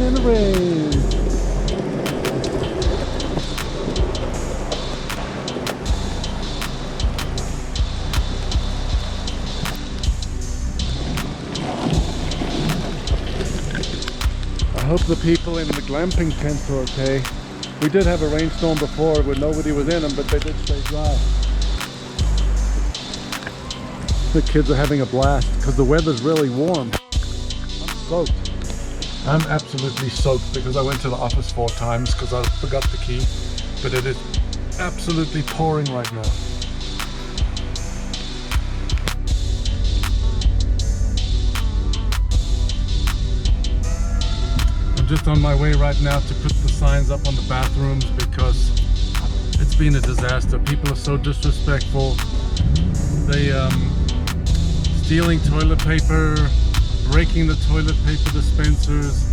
in the rain. I hope the people in the glamping tents are okay. We did have a rainstorm before where nobody was in them, but they did stay dry. The kids are having a blast because the weather's really warm. I'm soaked. I'm absolutely soaked because I went to the office 4 times because I forgot the key. But it is absolutely pouring right now. I'm just on my way right now to put the signs up on the bathrooms because it's been a disaster. People are so disrespectful. They stealing toilet paper, breaking the toilet paper dispensers.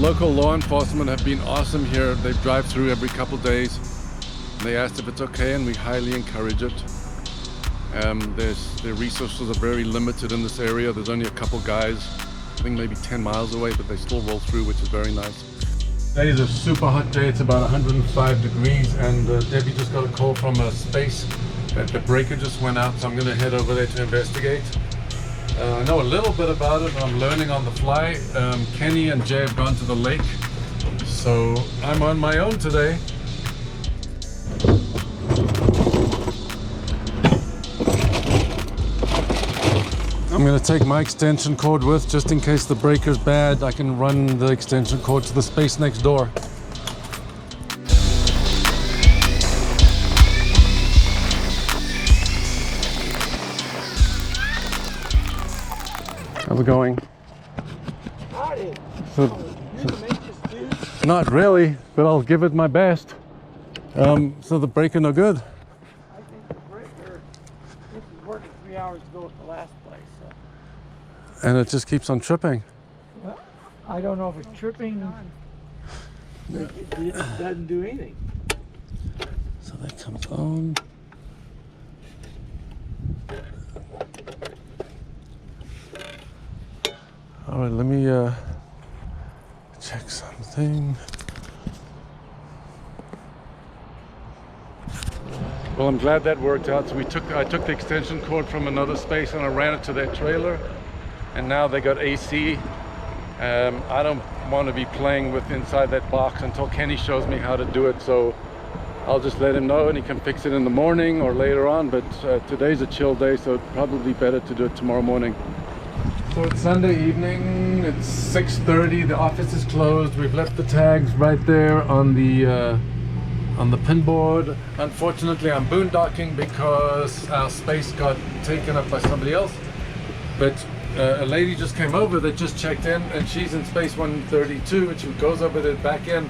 Local law enforcement have been awesome here. They drive through every couple days. They asked if it's okay, and we highly encourage it. The resources are very limited in this area. There's only a couple guys, I think maybe 10 miles away, but they still roll through, which is very nice. Today is a super hot day. It's about 105 degrees, and Debbie just got a call from a space that the breaker just went out, so I'm going to head over there to investigate. I know a little bit about it, but I'm learning on the fly. Kenny and Jay have gone to the lake, so I'm on my own today. I'm going to take my extension cord with, just in case the breaker's bad. I can run the extension cord to the space next door. How's it going? Howdy. So, You the maintenance dude? not really, but I'll give it my best. So the breaker no good? I think the breaker, this was working 3 hours ago at the last place. So. And it just keeps on tripping. Well, I don't know if it's tripping. It doesn't do anything. So that comes on. All right, let me check something. Well, I'm glad that worked out. So I took the extension cord from another space and I ran it to their trailer, and now they got AC. I don't want to be playing with inside that box until Kenny shows me how to do it. So I'll just let him know, and he can fix it in the morning or later on. But today's a chill day, so it's probably better to do it tomorrow morning. So it's Sunday evening, it's 6:30, the office is closed. We've left the tags right there on the pin board. Unfortunately, I'm boondocking because our space got taken up by somebody else. But a lady just came over that just checked in, and she's in space 132, and she goes over there back in,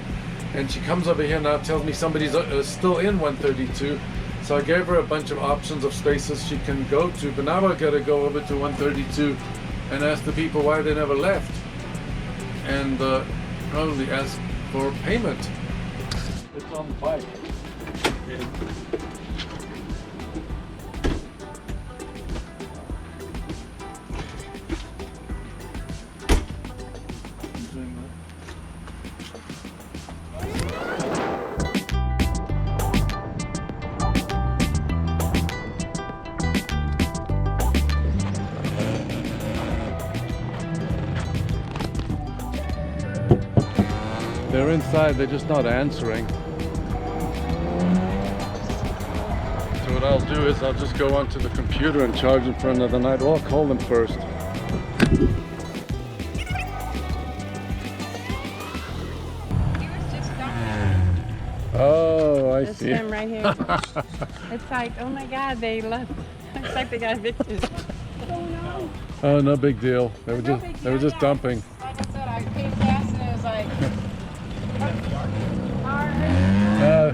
and she comes over here now, tells me somebody's still in 132. So I gave her a bunch of options of spaces she can go to, but now I gotta go over to 132 and ask the people why they never left, and probably ask for payment. It's on the bike. They're inside, they're just not answering. So what I'll do is I'll just go onto the computer and charge them for another night, or I'll call them first. I That's see. him right here. It's like, oh my God, they left. It's like they got evicted. What's going on? Oh, no big deal. They were No just big they were deal, just yeah. dumping. Like I said, I paid gas and it was like,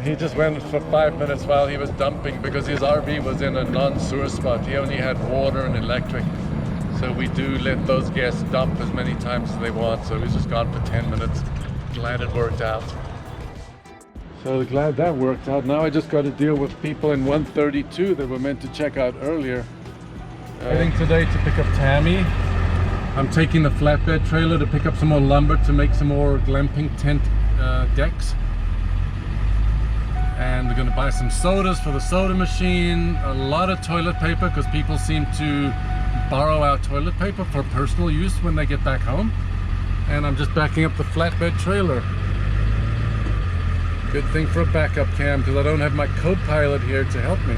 He just went for 5 minutes while he was dumping because his RV was in a non-sewer spot. He only had water and electric. So we do let those guests dump as many times as they want. So he's just gone for 10 minutes. Glad it worked out. So glad that worked out. Now I just got to deal with people in 132 that were meant to check out earlier. Heading today to pick up Tammy. I'm taking the flatbed trailer to pick up some more lumber to make some more glamping tent decks. And we're going to buy some sodas for the soda machine, a lot of toilet paper because people seem to borrow our toilet paper for personal use when they get back home. And I'm just backing up the flatbed trailer. Good thing for a backup cam because I don't have my co-pilot here to help me.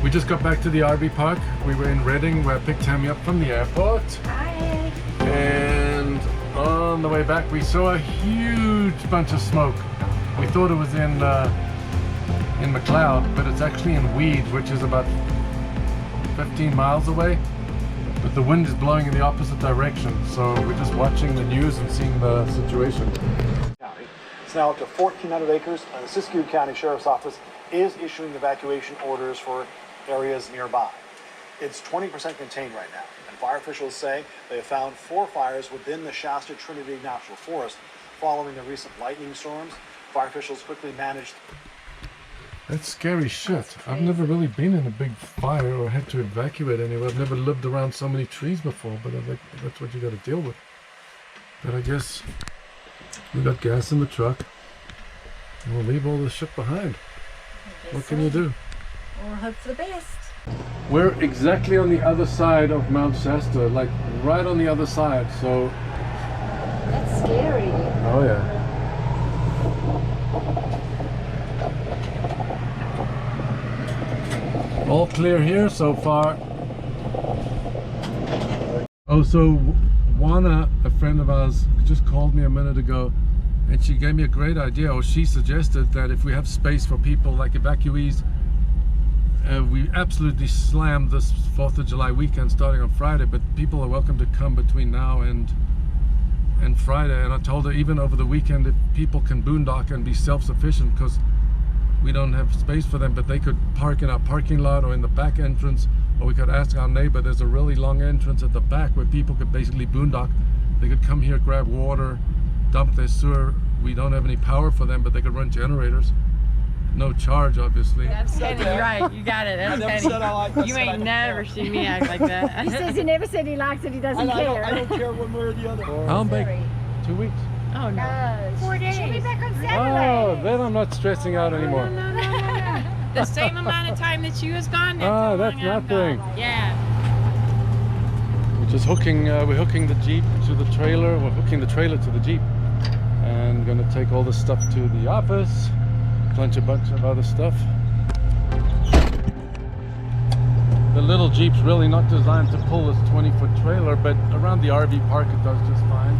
We just got back to the RV park. We were in Reading where I picked Tammy up from the airport. hi. And on the way back we saw a huge bunch of smoke. We thought it was in McCloud, but it's actually in Weed, which is about 15 miles away. But the wind is blowing in the opposite direction, so we're just watching the news and seeing the situation. County. It's now up to 1,400 acres, and the Siskiyou County Sheriff's Office is issuing evacuation orders for areas nearby. It's 20% contained right now, and fire officials say they have found 4 fires within the Shasta Trinity National Forest following the recent lightning storms. Fire officials quickly managed. That's scary shit. I've never really been in a big fire or had to evacuate anywhere. I've never lived around so many trees before, but I think that's what you got to deal with. But I guess we got gas in the truck and we'll leave all this shit behind. What can you do? We'll hope for the best. We're exactly on the other side of Mount Shasta, like right on the other side, so... That's scary. Oh yeah. All clear here so far. Oh, so Juana, a friend of ours, just called me a minute ago and she gave me a great idea, or she suggested that if we have space for people like evacuees, we absolutely slammed this 4th of July weekend starting on Friday, but people are welcome to come between now and Friday. And I told her even over the weekend if people can boondock and be self-sufficient, because we don't have space for them, but they could park in our parking lot or in the back entrance, or we could ask our neighbor. There's a really long entrance at the back where people could basically boondock. They could come here, grab water, dump their sewer. We don't have any power for them, but they could run generators. No charge, obviously. That's Kenny, right. You got it. That's Kenny. You ain't never seen me act like that. He says he never said he likes it, he doesn't care. I don't care one way or the other. I'll make 2 weeks. Oh no. 4 days. She'll be back on Oh, Saturday. then I'm not stressing out anymore. No. The same amount of time that you was gone. That's Oh, how that's long I'm nothing. gone. Yeah. We're just hooking, we're hooking the Jeep to the trailer. We're hooking the trailer to the Jeep. And gonna take all this stuff to the office. Bunch of other stuff. The little Jeep's really not designed to pull this 20-foot trailer, but around the RV park it does just fine.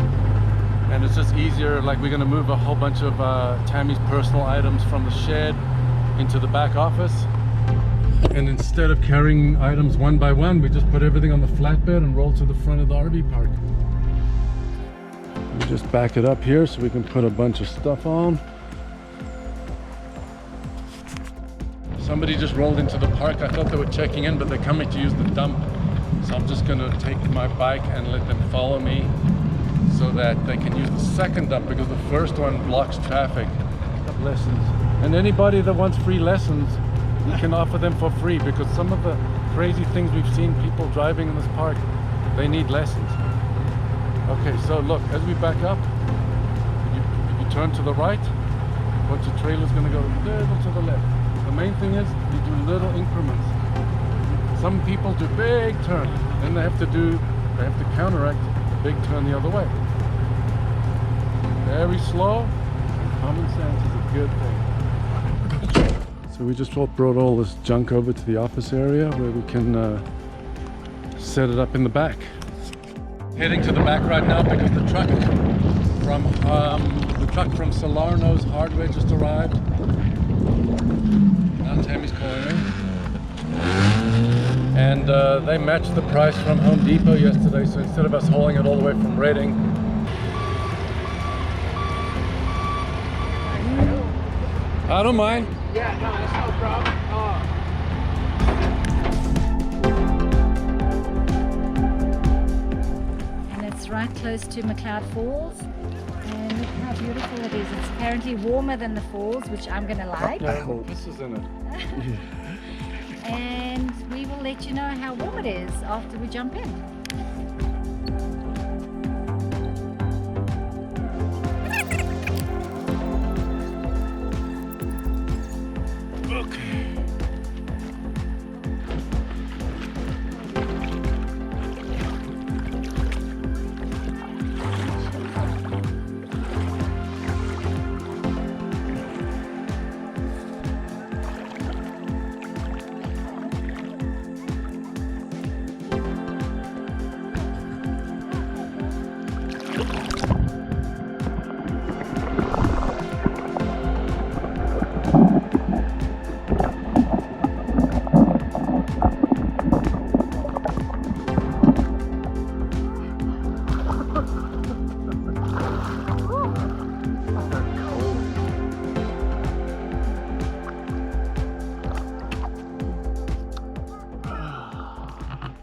And it's just easier, like we're gonna move a whole bunch of Tammy's personal items from the shed into the back office. And instead of carrying items one by one, we just put everything on the flatbed and roll to the front of the RV park. We just back it up here so we can put a bunch of stuff on. Somebody just rolled into the park. I thought they were checking in, but they're coming to use the dump. So I'm just gonna take my bike and let them follow me so that they can use the second dump because the first one blocks traffic. Lessons. And anybody that wants free lessons, you can offer them for free, because some of the crazy things we've seen people driving in this park, they need lessons. Okay, so look, as we back up, if you turn to the right, watch the trailer's gonna go a little to the left. The main thing is you do little increments. Some people do big turns, then they have to counteract the big turn the other way. Very slow, and common sense is a good thing. So we just brought all this junk over to the office area where we can set it up in the back. Heading to the back right now because the truck from Salerno's hardware just arrived. Now Tammy's calling me. And they matched the price from Home Depot yesterday, so instead of us hauling it all the way from Reading, I don't mind. Yeah, no, that's no problem. And it's right close to McCloud Falls. And look how beautiful it is. It's apparently warmer than the falls, which I'm gonna like. This is in it. And we will let you know how warm it is after we jump in.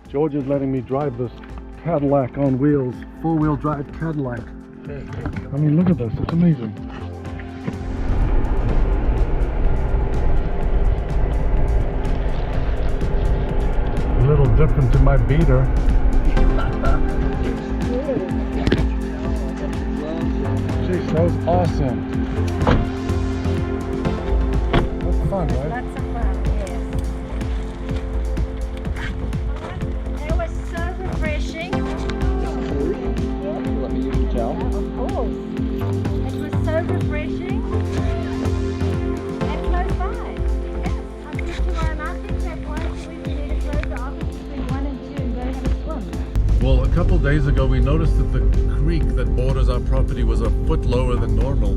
George is letting me drive this Cadillac on wheels, four-wheel drive Cadillac. I mean, look at this, it's amazing. A little different to my beater. Jeez, that was awesome. That's fun, right? Lots of fun, yes. It was so refreshing. Let me use the towel. Of course. It was so refreshing. And close by. Yes, I think you are. And I think that once a week we need to close the office between 1 and 2 and go have a swim. Well, a couple days ago we noticed that the creek that borders our property was a foot lower than normal.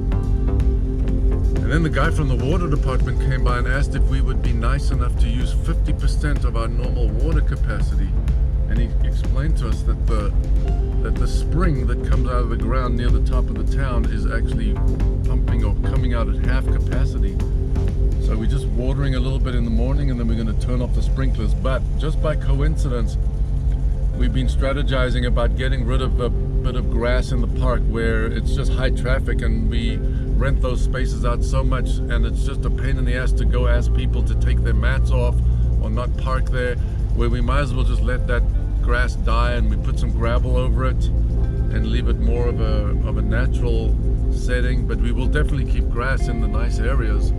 And then the guy from the water department came by and asked if we would be nice enough to use 50% of our normal water capacity. And he explained to us that the spring that comes out of the ground near the top of the town is actually pumping or coming out at half capacity. So we're just watering a little bit in the morning and then we're going to turn off the sprinklers. But just by coincidence, we've been strategizing about getting rid of a bit of grass in the park where it's just high traffic, and we rent those spaces out so much and it's just a pain in the ass to go ask people to take their mats off or not park there, where we might as well just let that grass die and we put some gravel over it and leave it more of a natural setting. But we will definitely keep grass in the nice areas.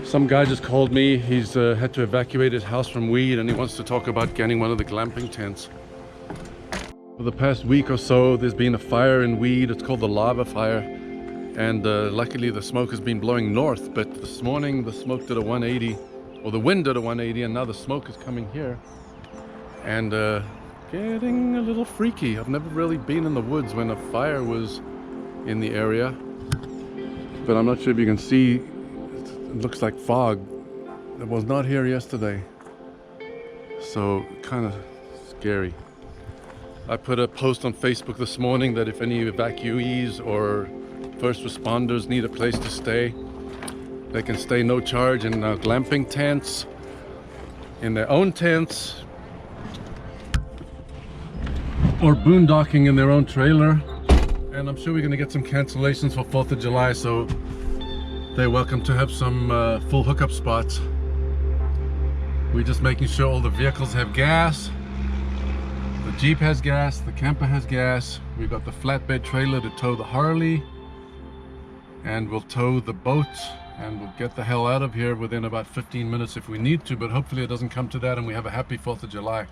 Some guy just called me. He's had to evacuate his house from weed and he wants to talk about getting one of the glamping tents. For the past week or so, there's been a fire in Weed. It's called the lava fire. And luckily the smoke has been blowing north, but this morning the smoke did a 180, or the wind did a 180, and now the smoke is coming here. And getting a little freaky. I've never really been in the woods when a fire was in the area. But I'm not sure if you can see, it looks like fog. It was not here yesterday. So kind of scary. I put a post on Facebook this morning that if any evacuees or first responders need a place to stay, they can stay no charge in glamping tents, in their own tents. or boondocking in their own trailer. And I'm sure we're going to get some cancellations for 4th of July, so they're welcome to have some full hookup spots. We're just making sure all the vehicles have gas. The Jeep has gas, the camper has gas. We've got the flatbed trailer to tow the Harley. And we'll tow the boat, and we'll get the hell out of here within about 15 minutes if we need to, but hopefully it doesn't come to that and we have a happy 4th of July.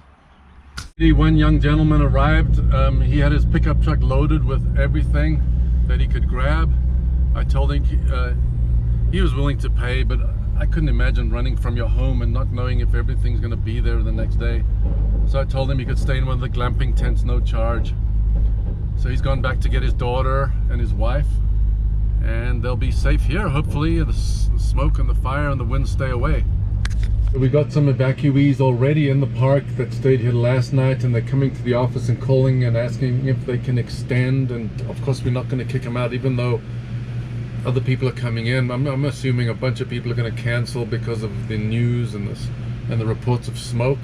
One young gentleman arrived. He had his pickup truck loaded with everything that he could grab. I told him he was willing to pay, but I couldn't imagine running from your home and not knowing if everything's going to be there the next day. So I told him he could stay in one of the glamping tents, no charge. So he's gone back to get his daughter and his wife, and they'll be safe here. Hopefully the smoke and the fire and the wind stay away. We got some evacuees already in the park that stayed here last night, and they're coming to the office and calling and asking if they can extend. And of course we're not going to kick them out, even though other people are coming in. I'm assuming a bunch of people are going to cancel because of the news and the reports of smoke.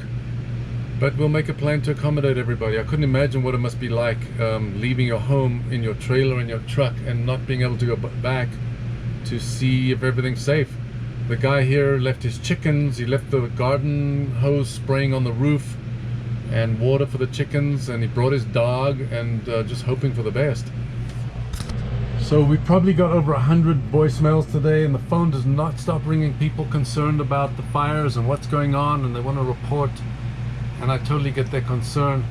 But we'll make a plan to accommodate everybody. I couldn't imagine what it must be like leaving your home in your trailer and your truck and not being able to go back to see if everything's safe. The guy here left his chickens, he left the garden hose spraying on the roof and water for the chickens, and he brought his dog, and just hoping for the best. So we probably got over 100 voicemails today, and the phone does not stop ringing. People concerned about the fires and what's going on, and they want to report, and I totally get their concern.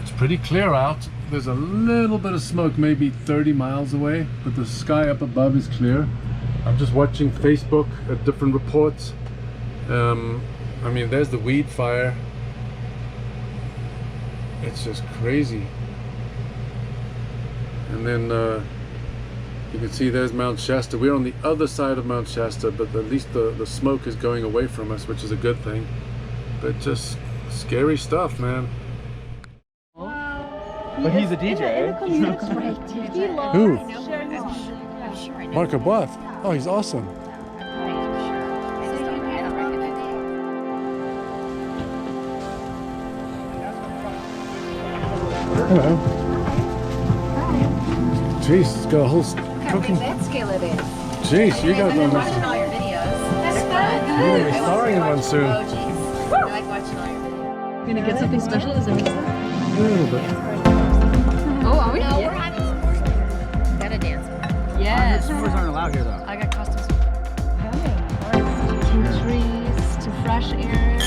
It's pretty clear out. There's a little bit of smoke maybe 30 miles away, but the sky up above is clear. I'm just watching Facebook at different reports. I mean, there's the weed fire. It's just crazy. And then you can see there's Mount Shasta. We're on the other side of Mount Shasta, but at least the smoke is going away from us, which is a good thing. But just scary stuff, man. But he's a DJ. Who? Marco Buff. Oh, he's awesome. Hello. Jeez, it's got a whole cooking. That skillet is. Jeez, you guys are Watching all your videos. That's fun. You're gonna be starring in one soon. Oh, jeez. I like watching all your videos. Gonna get something special? Is that what you said? A little bit. Oh, are we? No, we're having s'mores. Gotta dance. Yes. S'mores aren't allowed here though. I got costumes. To trees, to fresh air.